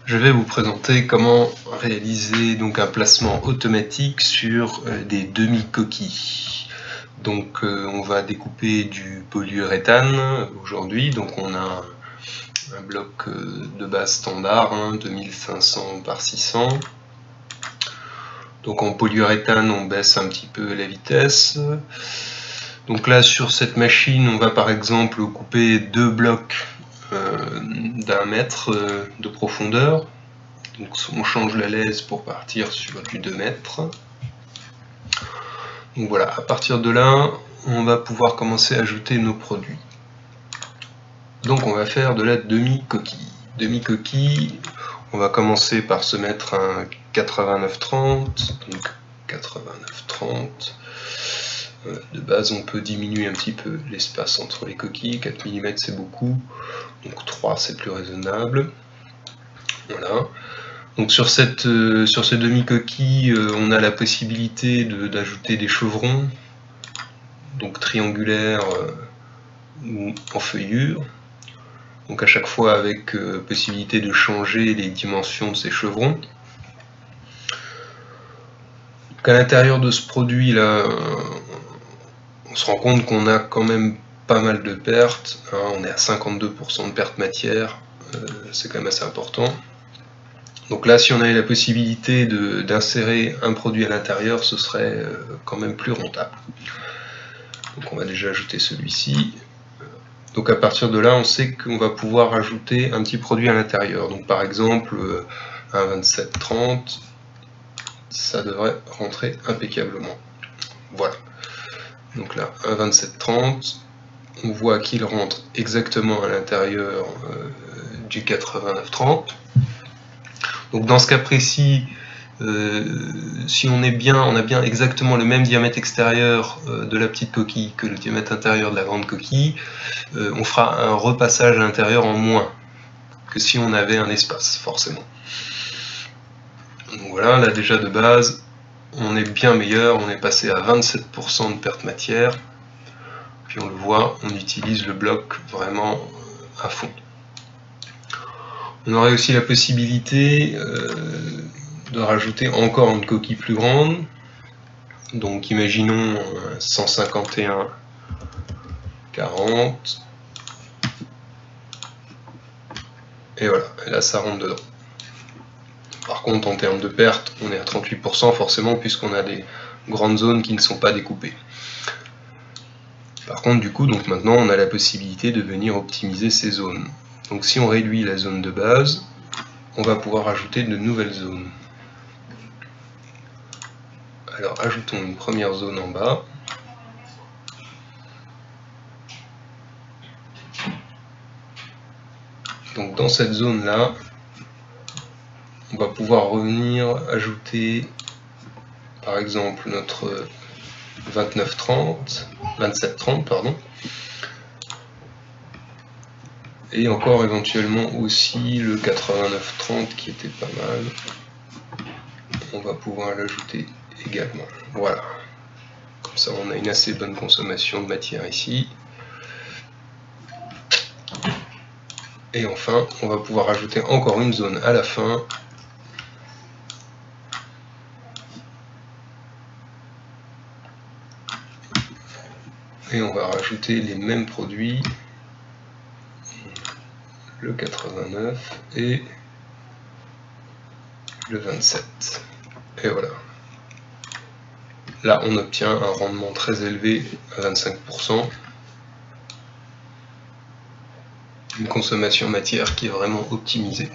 Je vais vous présenter comment réaliser donc un placement automatique sur des demi-coquilles. Donc on va découper du polyuréthane aujourd'hui, donc on a un bloc de base standard, 2500 par 600. Donc en polyuréthane on baisse un petit peu la vitesse. Donc là sur cette machine on va par exemple couper deux blocs d'1 mètre de profondeur. Donc on change la lèse pour partir sur du 2 mètres. Donc voilà, à partir de là, on va pouvoir commencer à ajouter nos produits. Donc on va faire de la demi-coquille. Demi-coquille, on va commencer par se mettre un 89-30. Donc 89-30. De base, on peut diminuer un petit peu l'espace entre les coquilles. 4 mm c'est beaucoup, donc 3 c'est plus raisonnable. Voilà. Donc sur ces demi-coquilles, on a la possibilité d'ajouter des chevrons, donc triangulaires ou en feuillure. Donc à chaque fois avec possibilité de changer les dimensions de ces chevrons. Donc à l'intérieur de ce produit là, on se rend compte qu'on a quand même pas mal de pertes. On est à 52% de perte matière, c'est quand même assez important. Donc là, si on avait la possibilité d'insérer un produit à l'intérieur, ce serait quand même plus rentable. Donc on va déjà ajouter celui-ci. Donc à partir de là, on sait qu'on va pouvoir ajouter un petit produit à l'intérieur. Donc par exemple, un 27-30, ça devrait rentrer impeccablement. Voilà. Donc là, un 27-30, on voit qu'il rentre exactement à l'intérieur du 89-30. Donc dans ce cas précis, si on a bien exactement le même diamètre extérieur de la petite coquille que le diamètre intérieur de la grande coquille, on fera un repassage à l'intérieur en moins que si on avait un espace, forcément. Donc voilà, là déjà de base, on est bien meilleur, on est passé à 27% de perte matière, puis on le voit, on utilise le bloc vraiment à fond. On aurait aussi la possibilité de rajouter encore une coquille plus grande. Donc imaginons 151-40. Et voilà, et là ça rentre dedans. Par contre en termes de perte, on est à 38% forcément puisqu'on a des grandes zones qui ne sont pas découpées. Par contre du coup, donc maintenant on a la possibilité de venir optimiser ces zones. Donc si on réduit la zone de base, on va pouvoir ajouter de nouvelles zones. Alors ajoutons une première zone en bas. Donc dans cette zone là, on va pouvoir revenir ajouter par exemple notre 27-30 pardon, et encore éventuellement aussi le 89-30 qui était pas mal. On va pouvoir l'ajouter également. Voilà. Comme ça on a une assez bonne consommation de matière ici. Et enfin, on va pouvoir ajouter encore une zone à la fin. Et on va rajouter les mêmes produits, le 89 et le 27. Et voilà. Là, on obtient un rendement très élevé à 25%. Une consommation matière qui est vraiment optimisée.